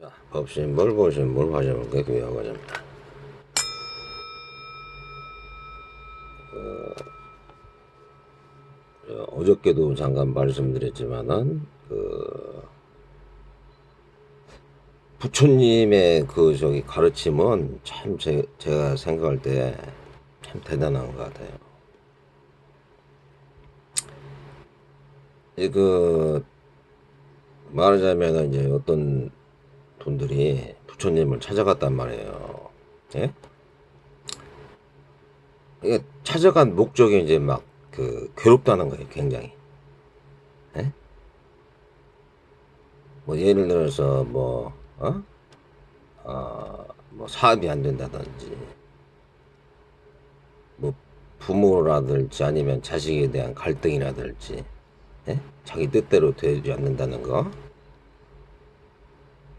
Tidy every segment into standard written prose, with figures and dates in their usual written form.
자, 법신 뭘 보신 뭘 화점을 교육하고 과정입니다. 어저께도 잠깐 말씀드렸지만은 부처님의 저기 가르침은 참 제가 생각할 때 참 대단한 것 같아요. 말하자면 이제 어떤 분들이 부처님을 찾아갔단 말이에요. 예? 이게 찾아간 목적이 이제 막 괴롭다는 거예요, 굉장히. 예? 뭐 예를 들어서 뭐 사업이 안 된다든지, 뭐 부모라든지 아니면 자식에 대한 갈등이라든지, 예? 자기 뜻대로 되지 않는다는 거,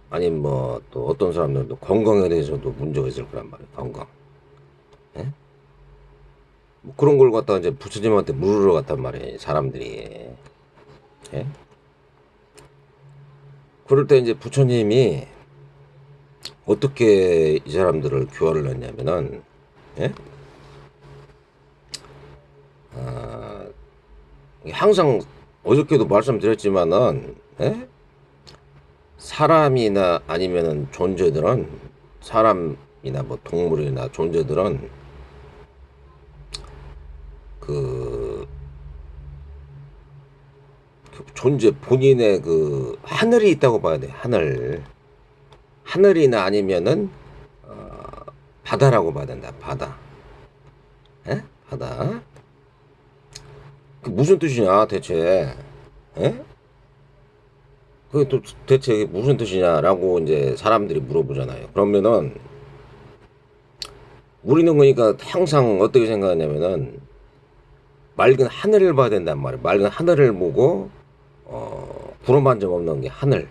아니면 뭐 또 어떤 사람들도 건강에 대해서도 문제가 있을 거란 말이에요. 건강. 예? 뭐 그런 걸 갖다가 이제 부처님한테 물으러 갔단 말이에요, 사람들이. 예? 그럴 때 이제 부처님이 어떻게 이 사람들을 교화를 했냐면은, 예? 항상 어저께도 말씀드렸지만은, 예? 사람이나 아니면은 존재들은, 사람이나 뭐 동물이나 존재들은 그 존재 본인의 하늘이 있다고 봐야 돼. 하늘이나 아니면은 바다라고 봐야 된다. 바다. 에? 바다. 그 무슨 뜻이냐 대체? 에? 그게 또 대체 무슨 뜻이냐라고 이제 사람들이 물어보잖아요. 그러면은 우리는 그러니까 항상 어떻게 생각하냐면은 맑은 하늘을 봐야 된단 말이에요. 맑은 하늘을 보고 구름 한 점 없는 게 하늘.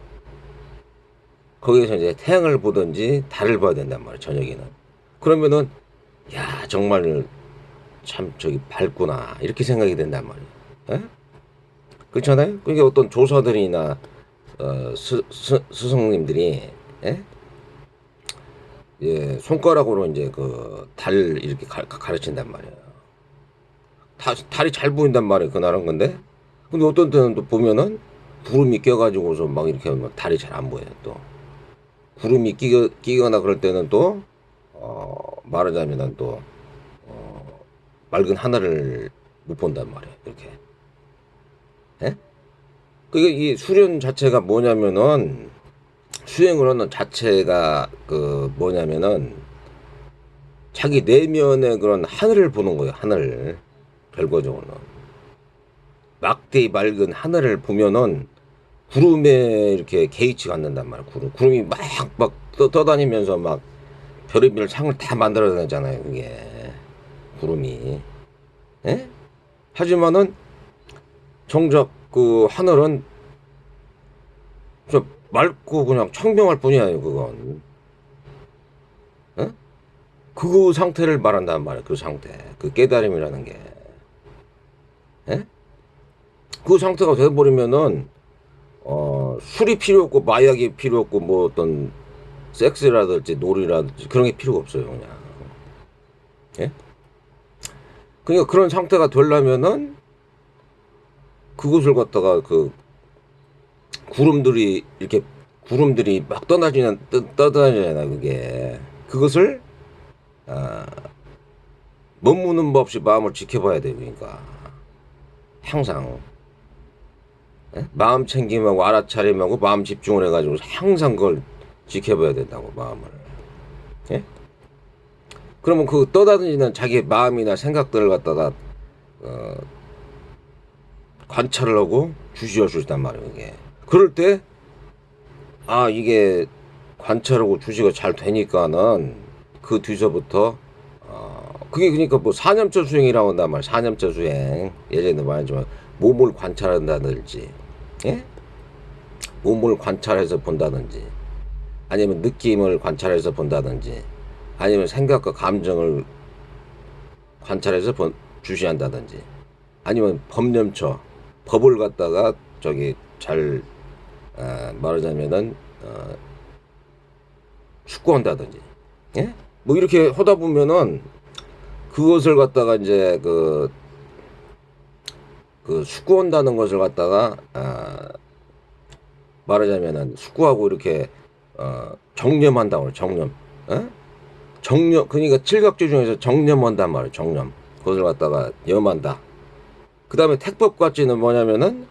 거기에서 이제 태양을 보든지 달을 봐야 된단 말이에요. 저녁에는. 그러면은 야 정말 참 저기 밝구나 이렇게 생각이 된단 말이에요. 에? 그렇잖아요. 그러니까 어떤 조사들이나 스승님들이 에? 예, 손가락으로 이제 달 이렇게 가르친단 말이에요. 달이 잘 보인단 말이에요. 그날은 근데 어떤 때는 또 보면은 구름이 껴가지고서 막 이렇게 하면 달이 잘 안 보여요. 또 구름이 끼거나 그럴 때는 또 말하자면은 또 맑은 하늘을 못 본단 말이에요. 이렇게. 예? 그게 이 수련 자체가 뭐냐면은 수행을 하는 자체가 뭐냐면은 자기 내면의 그런 하늘을 보는 거예요. 하늘. 결과적으로는 막대히 맑은 하늘을 보면은 구름에 이렇게 개의치 갖는단 말이에요. 구름이 막 떠다니면서 막 별의별 상을 다 만들어내잖아요. 그게 구름이. 예? 하지만은 정작 하늘은 저 맑고 그냥 청명할 뿐이에요. 그건. 예? 그 상태를 말한단 말이에요. 그 상태. 그 깨달음이라는 게. 예? 그 상태가 돼버리면은 술이 필요 없고 마약이 필요 없고 뭐 어떤 섹스라든지 놀이라든지 그런 게 필요가 없어요. 그냥. 예? 그러니까 그런 상태가 되려면은 그것을 갖다가 구름들이 막 떠다니잖아. 그게 그것을 머무는 법 없이 마음을 지켜봐야 돼. 그러니까 항상. 예? 마음 챙김하고 알아차림하고 마음 집중을 해가지고 항상 그걸 지켜봐야 된다고 마음을. 예? 그러면 떠다니는 자기의 마음이나 생각들을 갖다가 관찰을 하고 주시할 수 있단 말이에요. 이게 그럴 때 이게 관찰하고 주시가 잘 되니까는 그 뒤서부터 그게 그러니까 뭐 사념처 수행이라고 한단 말이에요. 사념처 수행. 예전에 말했지만 몸을 관찰한다든지, 예? 몸을 관찰해서 본다든지, 아니면 느낌을 관찰해서 본다든지, 아니면 생각과 감정을 관찰해서 주시한다든지, 아니면 법념처, 법을 갖다가 저기 잘 말하자면은 숙고한다든지, 예? 뭐 이렇게 하다 보면은 그것을 갖다가 이제 그 숙고한다는 것을 갖다가 말하자면은 숙고하고 이렇게 정념한다고 그래. 정념. 예? 정념, 그러니까 칠각주 중에서 정념한단 말이에요. 정념. 그것을 갖다가 염한다. 그 다음에 택법과지는 뭐냐면은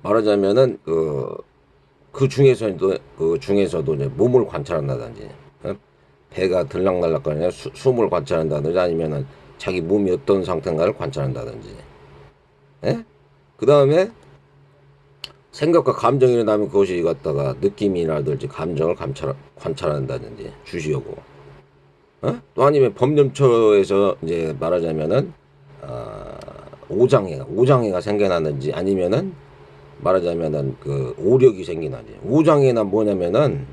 말하자면은 그 중에서도 이제 몸을 관찰한다든지, 배가 들락날락거리냐 숨을 관찰한다든지, 아니면은 자기 몸이 어떤 상태인가를 관찰한다든지, 예? 그 다음에 생각과 감정이 일어나면 그것이 갖다가 느낌이라든지 감정을 관찰한다든지 주시하고, 또 아니면 법념처에서 이제 말하자면은 오장애가 생겨나는지, 아니면은 말하자면은 그 오력이 생기는지. 오장애는 뭐냐면은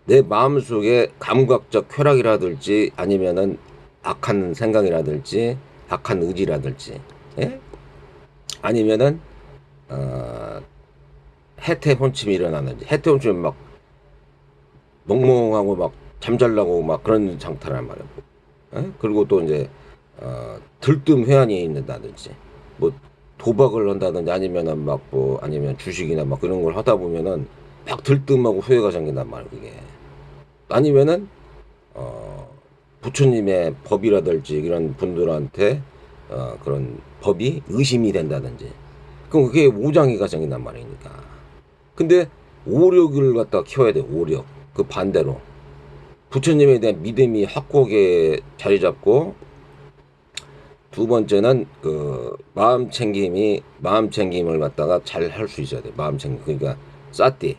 내 마음속에 감각적 쾌락이라든지, 아니면은 악한 생각이라든지 악한 의지라든지, 예? 아니면은 해태 혼침이 일어나는지. 해태 혼침이 막 멍멍하고 막 잠잘라고 막 그런 상태란 말이야. 그리고 또 이제 들뜸 회한이 있는다든지, 뭐 도박을 한다든지, 아니면은 막 뭐 아니면 주식이나 막 그런 걸 하다 보면은 막 들뜸하고 후회가 생긴단 말이야. 그게 아니면은 부처님의 법이라든지 이런 분들한테 그런 법이 의심이 된다든지, 그럼 그게 오장이가 생긴단 말이니까. 근데 오력을 갖다 키워야 돼. 오력. 그 반대로 부처님에 대한 믿음이 확고하게 자리 잡고, 두 번째는 그 마음 챙김을 갖다가 잘 할 수 있어야 돼. 마음 챙김. 그러니까 싸띠.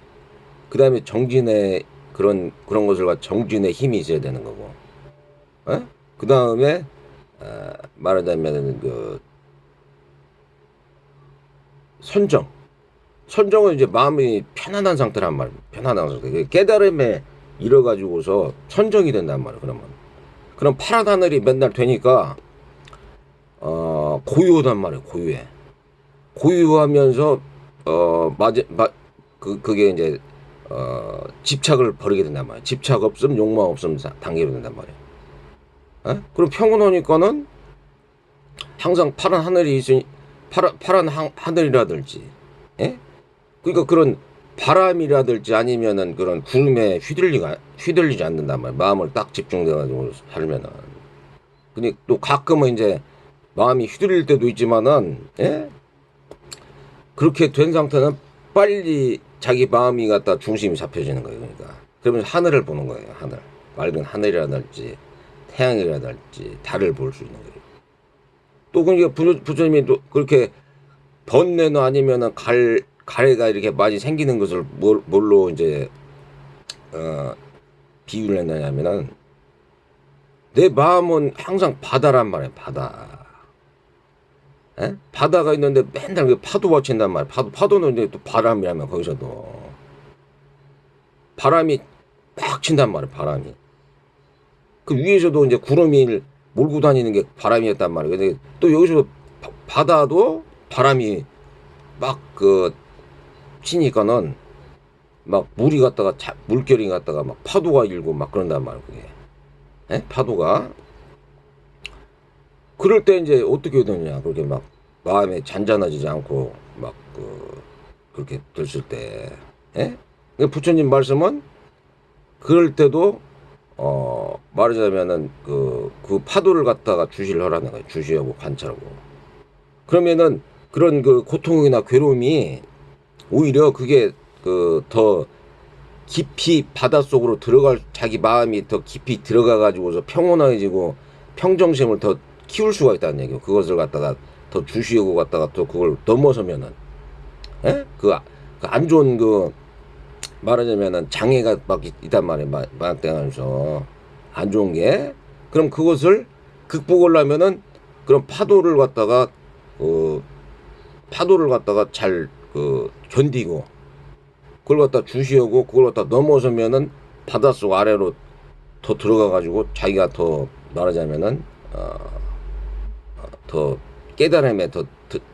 그 다음에 정진의 그런 것을 갖 정진의 힘이 있어야 되는 거고. 그 다음에 말하자면 그 선정. 선정은 이제 마음이 편안한 상태란 말이야. 편안한 상태. 깨달음에 이뤄가지고서 선정이 된단 말이야. 그럼 파란 하늘이 맨날 되니까 고요하단 말이에요. 고요해. 고요하면서 그게 이제 집착을 버리게 된단 말이에요. 집착 없음, 욕망 없음 단계로 된단 말이에요. 그럼 평온하니까는 항상 파란 하늘이 있으니 파란 하늘이라든지, 예? 그러니까 그런 바람이라든지 아니면은 그런 구름에 휘둘리지 않는단 말이에요. 마음을 딱 집중돼가지고 살면은. 근데 또 가끔은 이제 마음이 휘둘릴 때도 있지만은, 예? 그렇게 된 상태는 빨리 자기 마음이 갖다 중심이 잡혀지는 거예요. 그러니까 그러면 하늘을 보는 거예요. 하늘, 맑은 하늘이라든지 태양이라든지 달을 볼 수 있는 거예요. 또 그러니까 부처님이 또 그렇게 번뇌나 아니면은 가래가 이렇게 많이 생기는 것을 뭘로 이제 비유를 했느냐면은, 내 마음은 항상 바다란 말이에요. 바다. 에? 바다가 있는데 맨날 그 파도가 친단 말이에요. 파도는 이제 또 바람이라면, 거기서도 바람이 막 친단 말이에요. 바람이. 그 위에서도 이제 구름이 몰고 다니는 게 바람이었단 말이에요. 근데 또 여기서 바다도 바람이 막 치니까는 막 물결이 갖다가 막 파도가 일고 막 그런단 말이에요. 그게. 에? 파도가. 그럴 때 이제 어떻게 되느냐. 그렇게 막 마음에 잔잔해지지 않고 막 그렇게 됐을 때, 예? 부처님 말씀은 그럴 때도 말하자면은 그 파도를 갖다가 주시를 하라는 거예요. 주시하고 관찰하고. 그러면은 그런 그 고통이나 괴로움이 오히려 그게 더 깊이 바닷속으로 자기 마음이 더 깊이 들어가 가지고서 평온해지고 평정심을 더 키울 수가 있다는 얘기예요. 그것을 갖다가 더 주시하고 갖다가 또 그걸 넘어서면은, 예? 안 좋은 말하자면은 장애가 막 있단 말이에요. 마약당하면서 안 좋은 게. 그럼 그것을 극복을 하면은 그런 파도를 갖다가 잘 견디고, 그걸 갖다 주시하고 그걸 갖다 넘어서면은 바닷속 아래로 더 들어가 가지고 자기가 더 말하자면은 더 깨달음에 더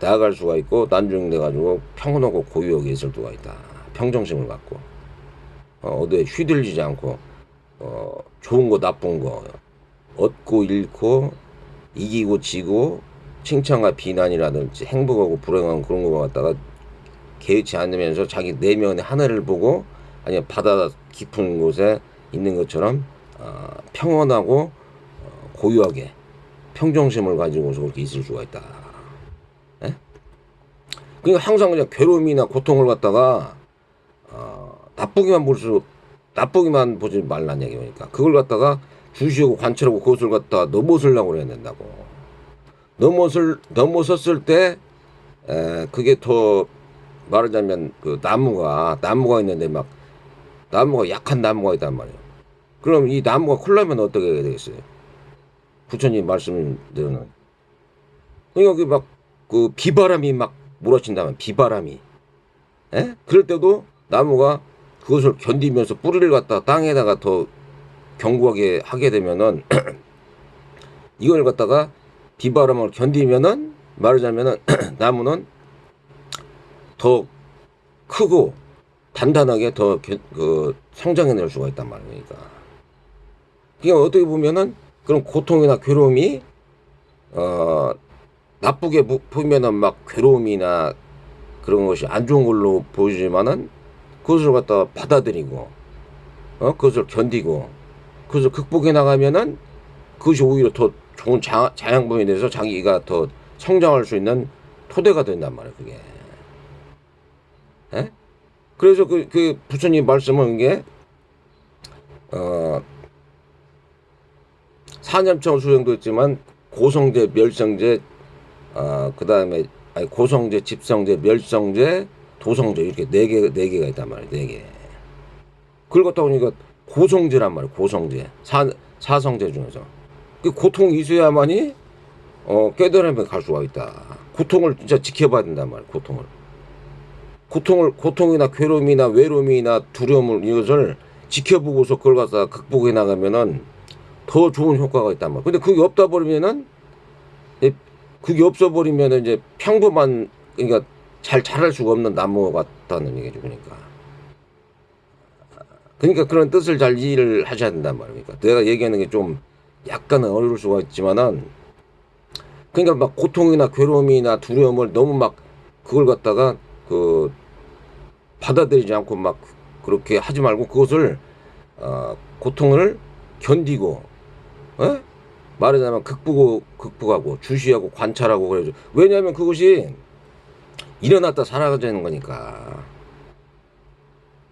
나아갈 수가 있고, 난중돼 가지고 평온하고 고요하게 있을 수가 있다. 평정심을 갖고. 어디에 휘둘리지 않고 좋은 거 나쁜 거 얻고 잃고 이기고 지고 칭찬과 비난이라든지 행복하고 불행한 그런 거 갖다가 개의치 않으면서 자기 내면의 하늘을 보고 아니면 바다 깊은 곳에 있는 것처럼 평온하고 고요하게 평정심을 가지고서 그렇게 있을 수가 있다. 예? 그러니까 항상 그냥 괴로움이나 고통을 갖다가 나쁘게만 보지 말란 얘기니까 그걸 갖다가 주시하고 관찰하고 그것을 갖다가 넘어서려고 그래야 된다고. 넘어섰을 때 그게 더 말하자면 그 나무가 있는데 막 나무가 약한 나무가 있단 말이에요. 그럼 이 나무가 콜라면 어떻게 해야 되겠어요? 부처님 말씀대로는. 그러니까 그 비바람이 막 몰아친다면 비바람이. 에? 그럴 때도 나무가 그것을 견디면서 뿌리를 갖다 땅에다가 더 견고하게 하게 되면은 이걸 갖다가 비바람을 견디면은 말하자면은 나무는 더 크고 단단하게 더 성장해낼 수가 있단 말이니까. 그러니까 어떻게 보면은 그런 고통이나 괴로움이 나쁘게 보면은 막 괴로움이나 그런 것이 안 좋은 걸로 보이지만은 그것을 갖다가 받아들이고 그것을 견디고 그것을 극복해 나가면은 그것이 오히려 더 좋은 자양분이 돼서 자기가 더 성장할 수 있는 토대가 된단 말이에요. 그게. 에? 그래서 그 부처님 말씀은 이게 사념청 수행도 있지만 고성제, 멸성제, 그다음에 고성제, 집성제, 멸성제, 도성제 이렇게 네 개가 있단 말이에요. 네 개. 그걸 갖다 보니까 고성제란 말이에요. 고성제. 사성제 중에서. 그 고통이 있어야만이 깨달음에 갈 수가 있다. 고통을 진짜 지켜봐야 된단 말이에요. 고통이나 괴로움이나 외로움이나 두려움을 이것을 지켜보고서 그걸 갖다 극복해 나가면은 더 좋은 효과가 있단 말이에요. 근데 그게 없다 버리면은 그게 없어 버리면은 이제 평범한 그러니까 잘 자랄 수가 없는 나무 같다는 얘기죠. 그러니까 그런 뜻을 잘 이해를 하셔야 된단 말입니까? 내가 얘기하는 게 좀 약간은 어려울 수가 있지만은 그러니까 막 고통이나 괴로움이나 두려움을 너무 막 그걸 갖다가 받아들이지 않고 막 그렇게 하지 말고 그것을 고통을 견디고 말하자면 극복하고 주시하고 관찰하고 그래죠. 왜냐하면 그것이 일어났다 사라지는 거니까.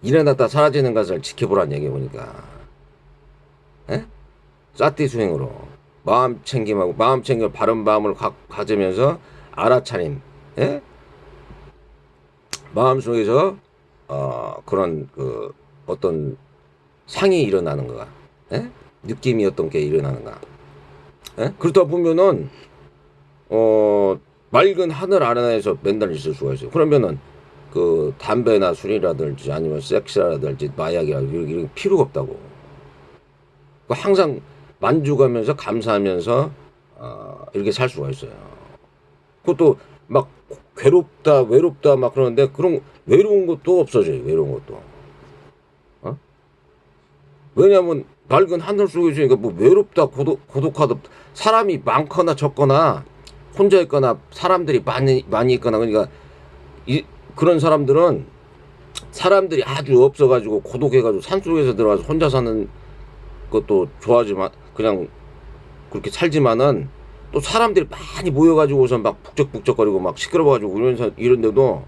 일어났다 사라지는 것을 지켜보라는 얘기 보니까. 사티 수행으로 마음 챙김하고 바른 마음을 가지면서 알아차림. 마음 속에서 그런 어떤 상이 일어나는 거가. 느낌이 어떤 게 일어나는가. 그러다 보면은 맑은 하늘 아래에서 맨날 있을 수가 있어요. 그러면은 그 담배나 술이라든지 아니면 섹스라든지 마약이라든지 이런 필요가 없다고. 항상 만족하면서 감사하면서 이렇게 살 수가 있어요. 그것도 막 괴롭다 외롭다 막 그러는데 그런 외로운 것도 없어져요. 외로운 것도. 왜냐하면 맑은 하늘 속에 있으니까 뭐 외롭다 고독하다 사람이 많거나 적거나 혼자 있거나 사람들이 많이 있거나 그러니까 그런 사람들은 사람들이 아주 없어가지고 고독해가지고 산속에서 들어가서 혼자 사는 것도 좋아하지만 그냥 그렇게 살지만은 또 사람들이 많이 모여가지고서 막 북적북적거리고 막 시끄러워가지고 이런데도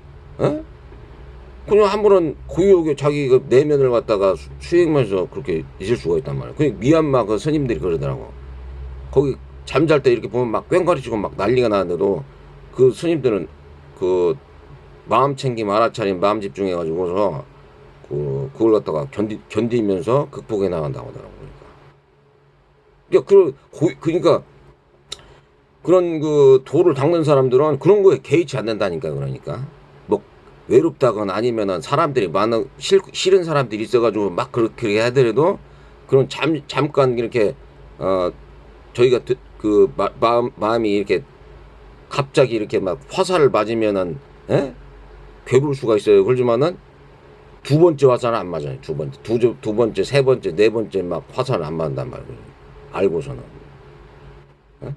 그냥 한 번은 고유하게 자기 그 내면을 갖다가 수행하면서 그렇게 있을 수가 있단 말이에요. 그 미얀마 그 스님들이 그러더라고. 거기 잠잘 때 이렇게 보면 막 꽹과리치고 막 난리가 나는데도 그 스님들은 그 마음 챙김 알아차림 마음 집중해가지고서 그걸 갖다가 견디면서 극복해 나간다고 하더라고요. 그러니까 그런 그 도를 닦는 사람들은 그런 거에 개의치 않는다니까. 그러니까 뭐 외롭다거나 아니면은 사람들이 싫은 사람들이 있어가지고 막 그렇게 하더라도 그런 잠깐 이렇게 저희가 마음이 이렇게 갑자기 이렇게 막 화살을 맞으면은 괴로울 수가 있어요. 그렇지만은 두 번째 화살은 안 맞아요. 두 번째, 세 번째, 네 번째 막 화살은 안 맞는단 말이에요. 알고서는. 예?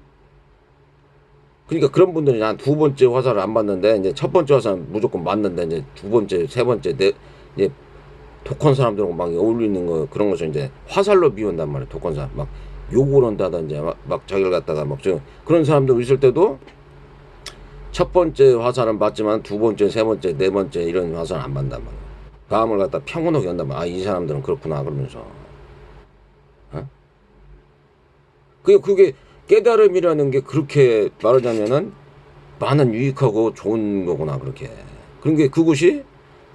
그러니까 그런 분들이 한 두 번째 화살을 안 맞는데 이제 첫 번째 화살은 무조건 맞는데 이제 두 번째, 세 번째, 이제 독한 사람들하고 막 어울리는 거 그런 것을 이제 화살로 비운단 말이에요. 독한 사람 막 욕을 한다든지 막 자기를 갖다가 막 그런 사람들 있을 때도 첫 번째 화살은 맞지만 두 번째, 세 번째, 네 번째 이런 화살은 안 맞단 말이에요. 마음을 갖다 평온하게 한단 말이에요. 아, 이 사람들은 그렇구나 그러면서. 어? 그게 깨달음이라는 게 그렇게 말하자면은 많은 유익하고 좋은 거구나 그렇게. 그런 게 그것이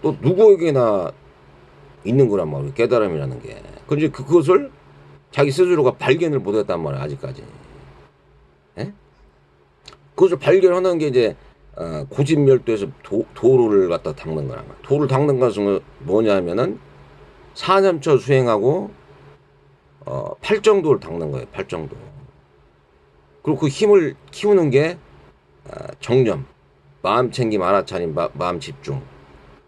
또 누구에게나 있는 거란 말이에요. 깨달음이라는 게. 근데 그것을 자기 스스로가 발견을 못했단 말이에요. 아직까지. 예? 그것을 발견하는 게 이제 고집멸도에서 도를 갖다 닦는 거란 말이에요. 도를 닦는 것은 뭐냐면은 사념처 수행하고 팔정도를 닦는 거예요. 팔정도. 그리고 그 힘을 키우는 게 정념, 마음 챙김, 알아차림, 마음 집중.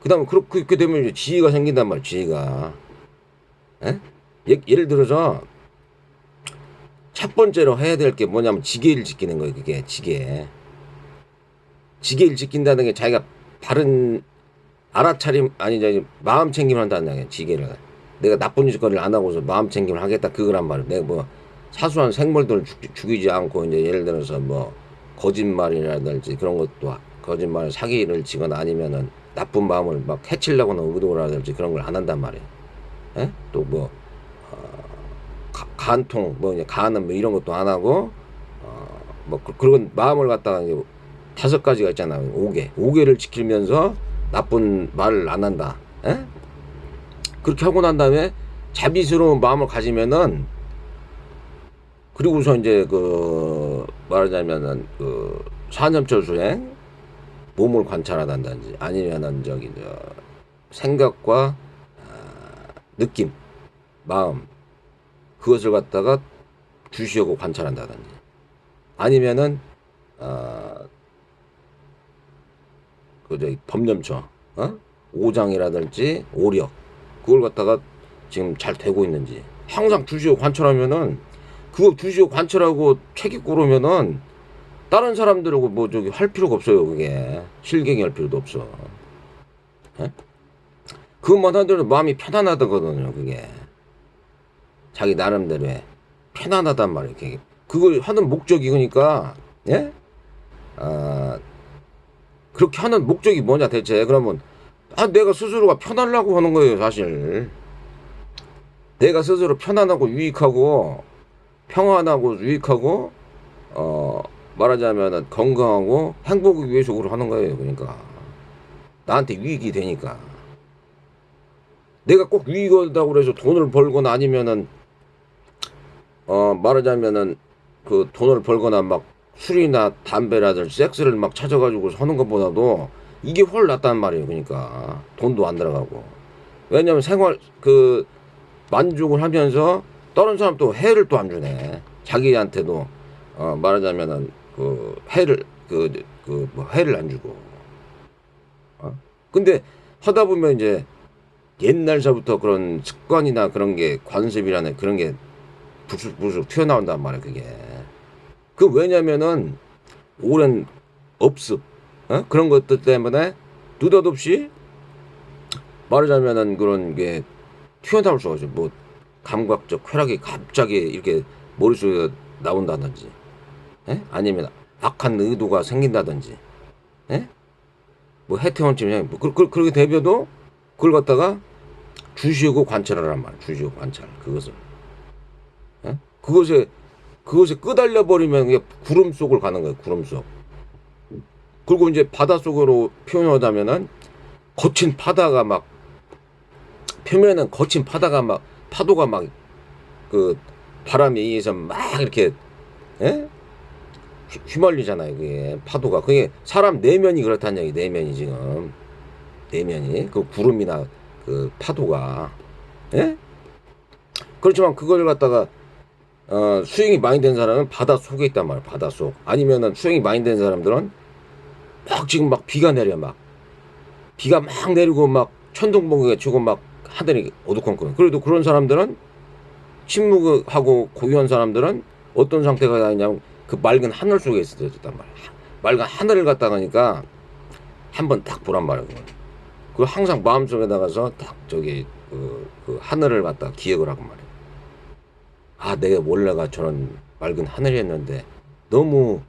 그 다음에 그렇게 되면 이제 지혜가 생긴단 말이에요. 지혜가. 예? 예를 들어서 첫 번째로 해야 될 게 뭐냐면 지계를 지키는 거예요. 그게 지계를 지킨다는 게 자기가 바른 알아차림 아니 마음 챙김을 한다는 거예요. 지계를. 내가 나쁜 짓거리를 안 하고서 마음 챙김을 하겠다 그거란 말이에요. 내가 뭐 사소한 생물들을 죽이지 않고 이제 예를 들어서 뭐 거짓말이라든지 그런 것도 거짓말 사기를 치거나 아니면은 나쁜 마음을 막 해치려고는 의도라든지 그런 걸 안 한단 말이에요. 예? 또뭐 간통 뭐 이제 간은 뭐 이런 것도 안 하고 뭐 그런 마음을 갖다가 이제 다섯 가지가 있잖아요. 오개를 지키면서 나쁜 말을 안 한다. 예? 그렇게 하고 난 다음에 자비스러운 마음을 가지면은 그리고서 이제 그 말하자면은 그 사념처 수행 몸을 관찰하단지 아니면은 저기 생각과 느낌 마음 그것을 갖다가 주시하고 관찰한다든지 아니면은 그 법념처 오장이라든지 오력 그걸 갖다가 지금 잘 되고 있는지 항상 주시하고 관찰하면은 그거 주시하고 관찰하고 책이 고르면은 다른 사람들하고 뭐 저기 할 필요가 없어요. 그게 실갱이 할 필요도 없어. 예? 그것만 하더라도 마음이 편안하다거든요. 그게 자기 나름대로의 편안하단 말이에요. 그걸 하는 목적이 그러니까 예? 그렇게 하는 목적이 뭐냐 대체 그러면 내가 스스로가 편하려고 하는 거예요. 사실 내가 스스로 편안하고 유익하고 평안하고 유익하고 말하자면 건강하고 행복을 위해서 그걸 하는 거예요. 그러니까 나한테 유익이 되니까 내가 꼭 유익하다고 그래서 돈을 벌거나 아니면은 말하자면은 그 돈을 벌거나 막 술이나 담배라든지 섹스를 막 찾아가지고 하는 것보다도 이게 훨 낫단 말이에요. 그러니까 돈도 안 들어가고 왜냐면 생활 그 만족을 하면서 다른 사람 또 해를 또 안 주네. 자기한테도 말하자면은 그 해를 뭐 해를 안 주고. 근데 하다 보면 이제 옛날서부터 그런 습관이나 그런 게 관습이라는 그런 게 부스부스 튀어나온단 말이야 그게. 그 왜냐면은 오랜 업습 그런 것들 때문에 느닷없이 말하자면은 그런 게 튀어나올 수가 있어요. 뭐 감각적 쾌락이 갑자기 이렇게 머릿속에 나온다든지 아니면 악한 의도가 생긴다든지 뭐 해태원쯤 그렇게 되면도 그걸 갖다가 주시하고 관찰하란 말이야. 주시하고 관찰 그것을 그것에 끄달려 버리면 그게 구름 속을 가는 거예요. 구름 속. 그리고 이제 바다 속으로 표현하자면은 거친 바다가 막 표면은 거친 바다가 막 파도가 막 그 바람에 의해서 막 이렇게 휘말리잖아요. 그게 파도가 그게 사람 내면이 그렇다는 얘기. 내면이 지금 내면이 그 구름이나 그 파도가 그렇지만 그걸 갖다가 수행이 많이 된 사람은 바다 속에 있단 말이야. 바다 속 아니면은 수행이 많이 된 사람들은 막 지금 막 비가 내려 막 비가 막 내리고 막 천둥번개가 치고 막 하늘이 어두컴컴해. 그래도 그런 사람들은 침묵하고 고요한 사람들은 어떤 상태가 되냐면 그 맑은 하늘 속에 있었단 말이야. 맑은 하늘을 갖다가니까 한번 딱 보란 말이야. 그 항상 마음속에 나가서 딱 저기 그 하늘을 갖다 기억을 하고 말이야. 아, 내가 원래가 저런 맑은 하늘이었는데 너무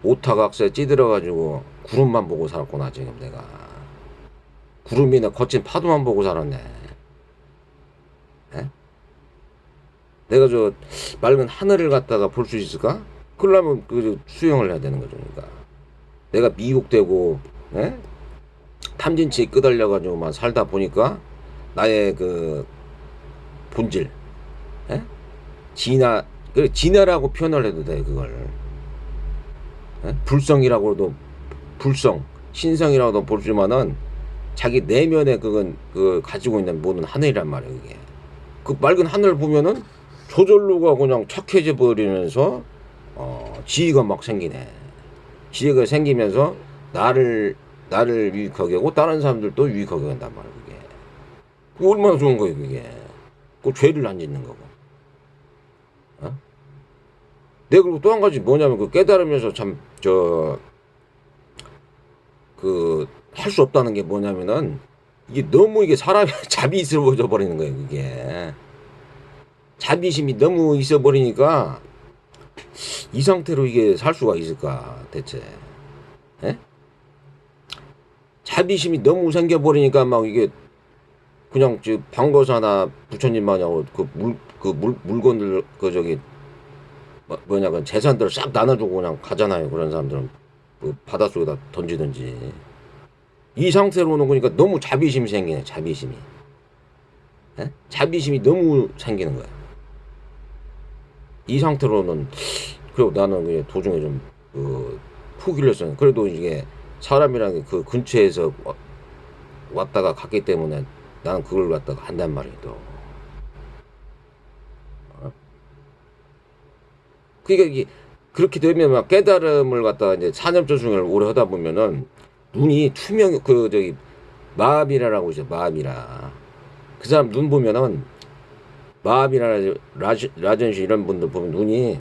오타각세 찌들어가지고 구름만 보고 살았구나. 지금 내가 구름이나 거친 파도만 보고 살았네. 에? 내가 저 맑은 하늘을 갖다가 볼 수 있을까? 그러려면 그 수영을 해야 되는 거죠. 그러니까 내가 미혹되고 탐진치에 끄달려가지고만 살다 보니까 나의 그 본질, 에? 진화, 그래 진화라고 표현을 해도 돼 그걸. 불성이라고도 불성, 신성이라고도 보지만은 자기 내면에 그건 그 가지고 있는 모든 하늘이란 말이에요. 이게 그 맑은 하늘 보면은 저절로가 그냥 착해져 버리면서 지혜가 막 생기네. 지혜가 생기면서 나를 유익하게 하고 다른 사람들도 유익하게 한단 말이에요. 그게 얼마나 좋은 거예요. 그게 그 죄를 안 짓는 거고. 내가 그리고 또 한 가지 뭐냐면 그 깨달으면서 참 할 수 없다는 게 뭐냐면은 이게 너무 이게 사람이 잡이 있어져 버리는 거예요. 그게 자비심이 너무 있어 버리니까 이 상태로 이게 살 수가 있을까 대체? 에? 자비심이 너무 생겨 버리니까 막 이게 그냥 방거사나 부처님 마냥 물건들 그 저기 뭐냐 그 재산들을 싹 나눠주고 그냥 가잖아요. 그런 사람들은 그 바닷속에다 던지든지. 이 상태로는 그러니까 너무 자비심이 생기네. 자비심이. 자비심이 너무 생기는 거야. 이 상태로는 그리고 나는 그냥 도중에 좀 포기를 했어요. 그래도 이게 사람이랑 그 근처에서 왔다가 갔기 때문에 나는 그걸 갖다가 한단 말이에요. 또. 그러니까 이게 그렇게 되면 막 깨달음을 갖다가 이제 사념조승을 오래 하다 보면은 눈이 투명 그 저기 마하비라라고 있어요. 마하비라. 그 사람 눈 보면은 마하비라 라전시 이런 분들 보면 눈이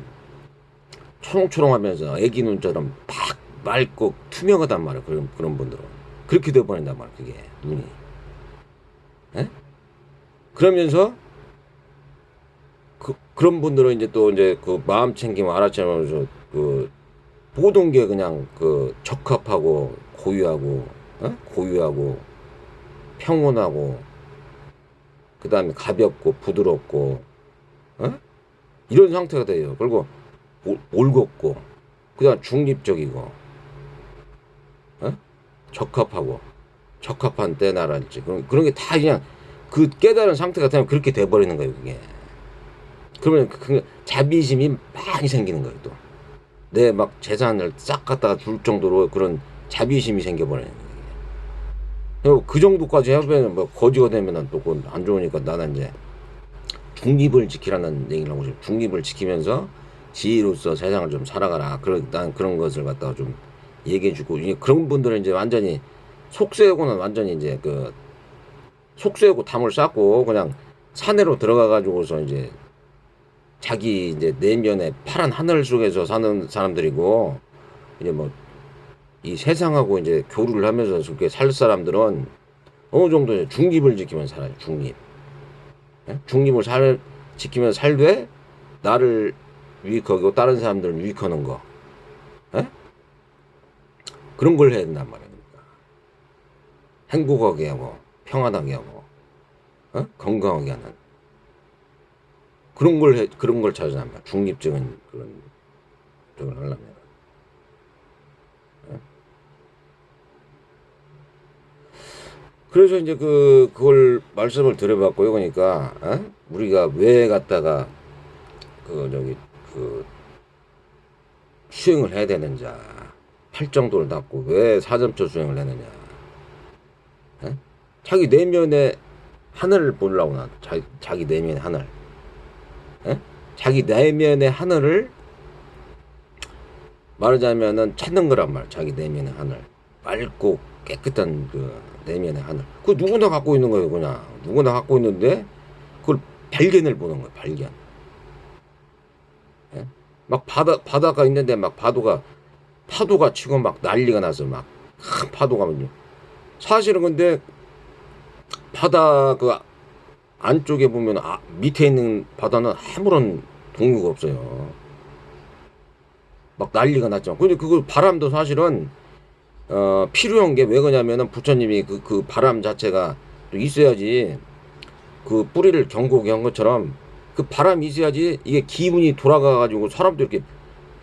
초롱초롱하면서 애기 눈처럼 팍 맑고 투명하단 말이야. 그런 분들은 그렇게 돼버린단 말이야. 그게 눈이. 에? 그러면서 그런 분들은 이제 또 이제 그 마음 챙김 알아채면서 그 모든 게 그냥 그 적합하고 고유하고 평온하고 그 다음에 가볍고 부드럽고 이런 상태가 돼요. 그리고 올곧고 그 다음 중립적이고 적합하고 적합한 때나랄지 그런 게 다 그냥 그 깨달은 상태가 되면 그렇게 돼버리는 거예요. 그게. 그러면 그 자비심이 많이 생기는 거예요. 또 내 막 재산을 싹 갖다가 줄 정도로 그런 자비심이 생겨버리는 거예요. 그 정도까지 하면 뭐 거지가 되면은 또 안 좋으니까 나는 이제 중립을 지키라는 얘기를 하고 싶어. 중립을 지키면서 지혜로서 세상을 좀 살아가라. 난 그런 것을 갖다가 좀 얘기해주고 그런 분들은 이제 완전히 속세우고는 완전히 이제 그 속세우고 담을 쌓고 그냥 산으로 들어가 가지고서 이제 자기 이제 내면에 파란 하늘 속에서 사는 사람들이고 이제 뭐 이 세상하고 이제 교류를 하면서 그렇게 살 사람들은 어느 정도 이제 중립을 지키면서 살아요. 중립. 중립을 지키면서 살되 나를 유익하고 다른 사람들을 유익하는 거. 그런 걸 해야 된단 말입니다. 행복하게 하고 평안하게 하고 건강하게 하는 그런 걸 찾아야 합니다. 중립적인 그런 쪽을 하려면. 그래서 이제 그걸 말씀을 드려봤고요. 그러니까 우리가 왜 갖다가 수행을 해야 되는지, 팔정도를 닦고 왜 사점처 수행을 했느냐. 자기 내면의 하늘을 보려고 나. 자기 내면의 하늘. 자기 내면의 하늘을 말하자면은 찾는 거란 말. 자기 내면의 하늘. 맑고 깨끗한 그 내면의 하늘. 그 누구나 갖고 있는 거예요, 그냥. 누구나 갖고 있는데 그걸 발견을 보는 거예요, 발견. 예? 막 바다가 있는데 막 파도가 치고 막 난리가 나서 막 큰 파도가 막 사실은 근데 바다 그 안쪽에 보면 밑에 있는 바다는 아무런 동요가 없어요. 막 난리가 났죠. 근데 그거 바람도 사실은 필요한 게 왜 그러냐면은 부처님이 그 바람 자체가 또 있어야지 그 뿌리를 견고하게 한 것처럼 그 바람이 있어야지 이게 기운이 돌아가가지고 사람도 이렇게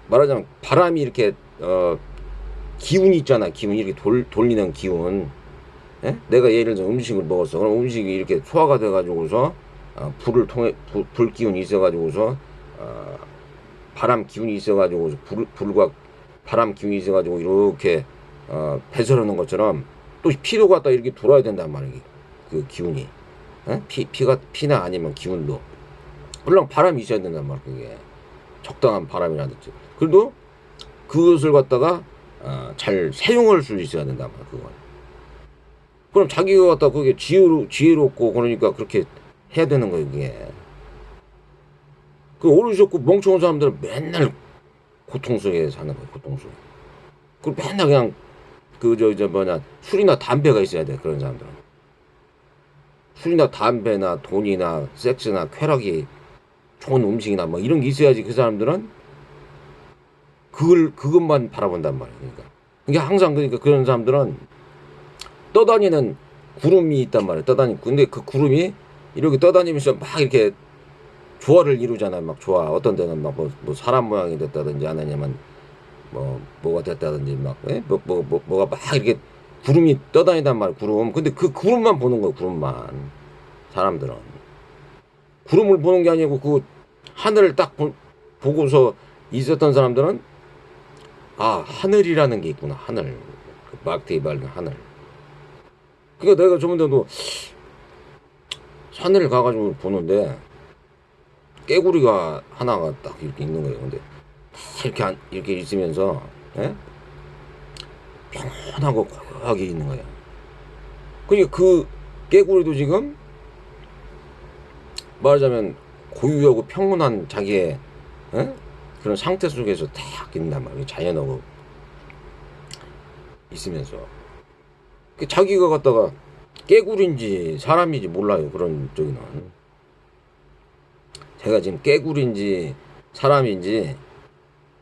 말하자면 바람이 이렇게 기운이 있잖아. 기운이 이렇게 돌리는 기운. 예? 내가 예를 들어 음식을 먹었어. 그럼 음식이 이렇게 소화가 돼가지고서 불을 통해 불 기운이 있어가지고서 바람 기운이 있어가지고 불과 바람 기운이 있어가지고 이렇게 배설하는 것처럼 또 피도 갖다 이렇게 돌아야 된단 말이야. 그 기운이. 에? 피나 아니면 기운도. 물론 바람이 있어야 된단 말이야. 그게 적당한 바람이라든지. 그래도 그것을 갖다가 잘 사용할 수 있어야 된단 말이야. 그건. 그럼 자기가 갖다 그게 지혜롭고 그러니까 그렇게 해야 되는 거예요. 그게. 그 어리석고 멍청한 사람들은 맨날 고통 속에 사는 거예요. 고통 속에. 그리고 맨날 그냥 술이나 담배가 있어야 돼. 그런 사람들은. 술이나 담배나 돈이나 섹스나 쾌락이 좋은 음식이나 뭐 이런 게 있어야지 그 사람들은 그것만 바라본단 말이에요. 그러니까 항상 그러니까 그런 사람들은 떠다니는 구름이 있단 말이에요. 근데 그 구름이 이렇게 떠다니면서 막 이렇게 조화를 이루잖아요. 막 조화. 어떤 데는 막 뭐 사람 모양이 됐다든지 아니면 뭐가 됐다든지 막 뭐가 막 이렇게 구름이 떠다니단 말이에요. 구름. 근데 그 구름만 보는 거예요. 구름만. 사람들은 구름을 보는 게 아니고 그 하늘을 딱 보고서 있었던 사람들은 하늘이라는 게 있구나. 하늘. 그 막대기 밝은 하늘. 그러니까 내가 저번 때도 산을 가가지고 보는데 깨구리가 하나가 딱 이렇게 있는 거예요. 근데 이렇게 있으면서 평온하고 고요하게 있는 거예요. 그러니까 그 깨구리도 지금 말하자면 고유하고 평온한 자기의 그런 상태 속에서 딱 있단 말이에요. 자연하고 있으면서 자기가 갖다가 깨구리인지 사람인지 몰라요. 그런 쪽이는 제가 지금 깨구리인지 사람인지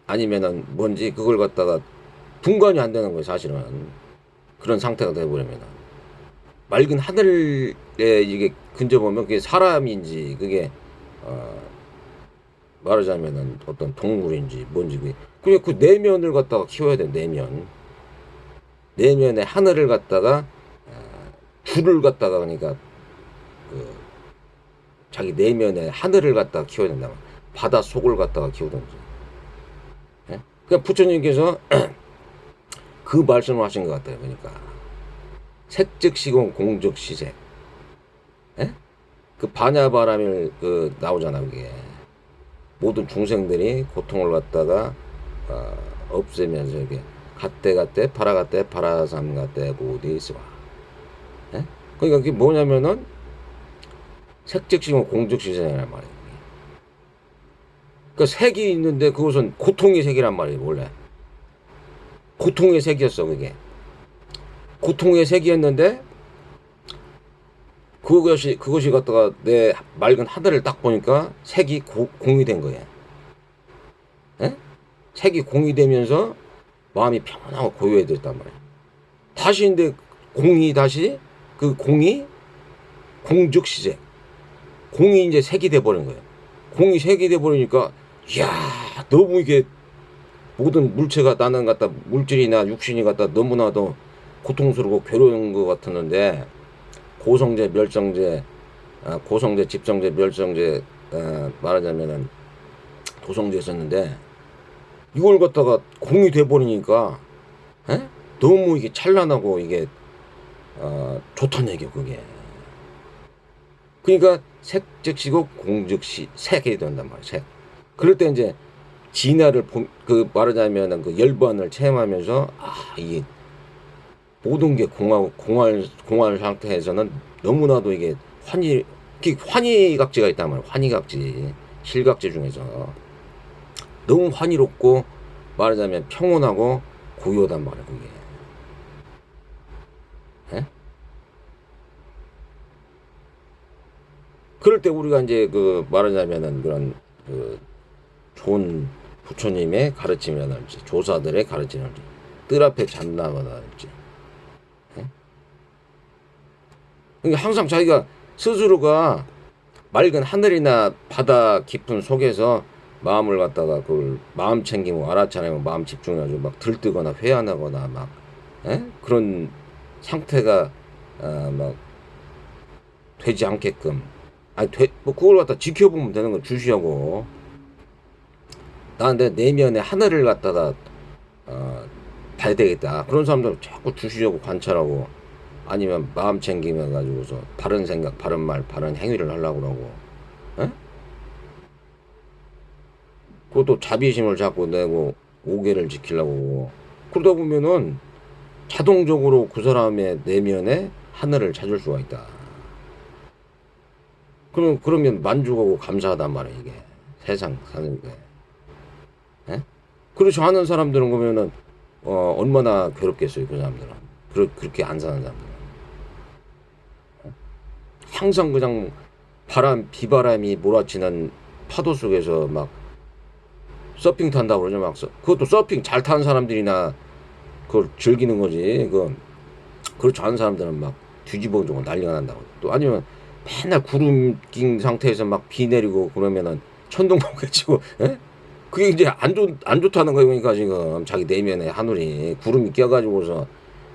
아니면은 뭔지 그걸 갖다가 분간이 안 되는 거예요. 사실은 그런 상태가 돼버리면 맑은 하늘에 이게 근접하면 그게 사람인지 그게 말하자면은 어떤 동물인지 뭔지 그게 그 내면을 갖다가 키워야 돼. 내면의 하늘을 갖다가 줄을 갖다가 그러니까 그 자기 내면의 하늘을 갖다가 키워야 된다. 바다 속을 갖다가 키우든지. 예? 그러니까 부처님께서 그 말씀을 하신 것 같아요. 그러니까 색즉시공 공즉시색. 예? 그 반야바람일 나오잖아. 그게 모든 중생들이 고통을 갖다가 없애면서 이렇게 갓대 파라갓대 파라삼갓대 보디스와. 예? 그러니까 그게 뭐냐면은 색즉시공 공즉시색이란 말이에요. 그러니까 색이 있는데 그것은 고통의 색이란 말이에요. 원래 고통의 색이었어. 그게 고통의 색이었는데 그것이 갖다가 내 맑은 하늘을 딱 보니까 색이 공이 된 거야. 에? 색이 공이 되면서 마음이 평온하고 고요해졌단 말이야. 다시 근데 다시 그 공이 공즉시색. 공이 이제 색이 돼버린 거예요. 공이 색이 돼버리니까 이야 너무 이게 모든 물체가 나는 갖다 물질이나 육신이 갖다 너무나도 고통스럽고 괴로운 것 같았는데 고성제, 멸성제, 고성제, 집성제, 멸성제 말하자면은 도성제 있었는데 이걸 갖다가 공이 돼버리니까 너무 이게 찬란하고 이게 좋다는 얘기예요. 그게. 그러니까 색즉시고 공즉시색이 된단 말이에요. 색. 그럴 때 이제 진화를 말하자면은 그 열반을 체험하면서 이게 모든 게 공활 상태에서는 너무나도 이게 환희각지가 있단 말이에요. 환희각지. 실각지 중에서. 너무 환희롭고, 말하자면 평온하고 고요하단 말이에요, 그게. 예? 그럴 때 우리가 이제 그 말하자면은 그런 그 좋은 부처님의 가르침이라든지 조사들의 가르침이라든지 뜰 앞에 잔나무라든지 그러니까 항상 자기가 스스로가 맑은 하늘이나 바다 깊은 속에서 마음을 갖다가 그걸 마음 챙기고 알아차리고 마음 집중해가지고 막 들뜨거나 회한하거나 막 그런 상태가 막 되지 않게끔 뭐 그걸 갖다 지켜보면 되는 거 주시하고 나 내 내면의 하늘을 갖다가 봐야 되겠다 그런 사람들 자꾸 주시하고 관찰하고 아니면 마음 챙기면 가지고서 바른 생각 바른 말 바른 행위를 하려고 그러고 에? 그것도 자비심을 자꾸 내고 오개를 지키려고 그러다 보면은 자동적으로 그 사람의 내면에 하늘을 찾을 수가 있다. 그러면 만족하고 감사하단 말이야 이게 세상 사는 게. 예? 그렇지 않은 사람들은 보면은 얼마나 괴롭겠어요 그 사람들은. 그렇게 안 사는 사람들은 항상 그냥 비바람이 몰아치는 파도 속에서 막 서핑 탄다고 그러죠 막 그것도 서핑 잘 타는 사람들이나 그걸 즐기는 거지 그렇지 않은 사람들은 막 뒤집어지고 난리가 난다고 또 아니면 맨날 구름 낀 상태에서 막 비 내리고 그러면은 천둥번개 치고 그게 이제 안 좋다는 거예요 그러니까 지금 자기 내면에 하늘이 구름이 껴가지고서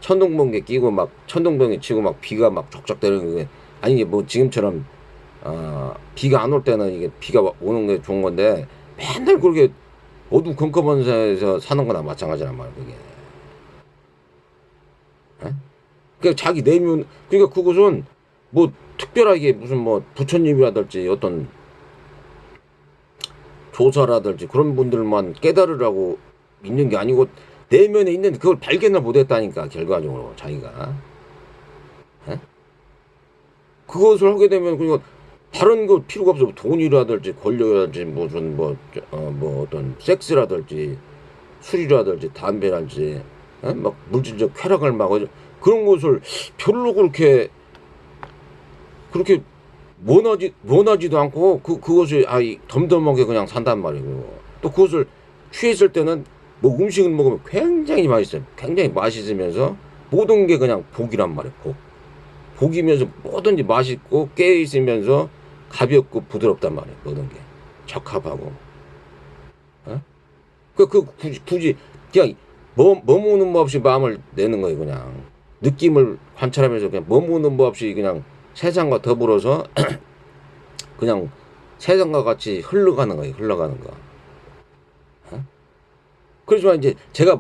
천둥번개 끼고 막 천둥번개 치고 막 비가 막 쫙쫙 내리는 게 아니 뭐 지금처럼 비가 안 올 때는 이게 비가 오는 게 좋은 건데 맨날 그렇게 어두컴컴한 데서 사는 거나 마찬가지란 말이야 그게. 그러니까 자기 내면 그러니까 그것은 뭐 특별하게 무슨 뭐 부처님이라든지 어떤 조사라든지 그런 분들만 깨달으라고 있는 게 아니고 내면에 있는 그걸 발견을 못했다니까 결과적으로 자기가 그것을 하게 되면 그리고 다른 거 필요가 없어 돈이라든지 권력이라든지 무슨 뭐 어떤 섹스라든지 술이라든지 담배라든지 막 물질적 쾌락을 막 그런 것을 별로 그렇게 원하지도 않고 그것을 덤덤하게 그냥 산단 말이고 또 그것을 취했을 때는 뭐 음식을 먹으면 굉장히 맛있어요. 굉장히 맛있으면서 모든 게 그냥 복이란 말이에요. 복이면서 뭐든지 맛있고 깨 있으면서 가볍고 부드럽단 말이에요. 모든 게 적합하고. 굳이 그냥 머무는 법 없이 마음을 내는 거예요. 그냥 느낌을 관찰하면서 그냥 머무는 법 없이 그냥 세상과 더불어서 그냥 세상과 같이 흘러가는 거예요. 흘러가는 거. 그렇지만 이제 제가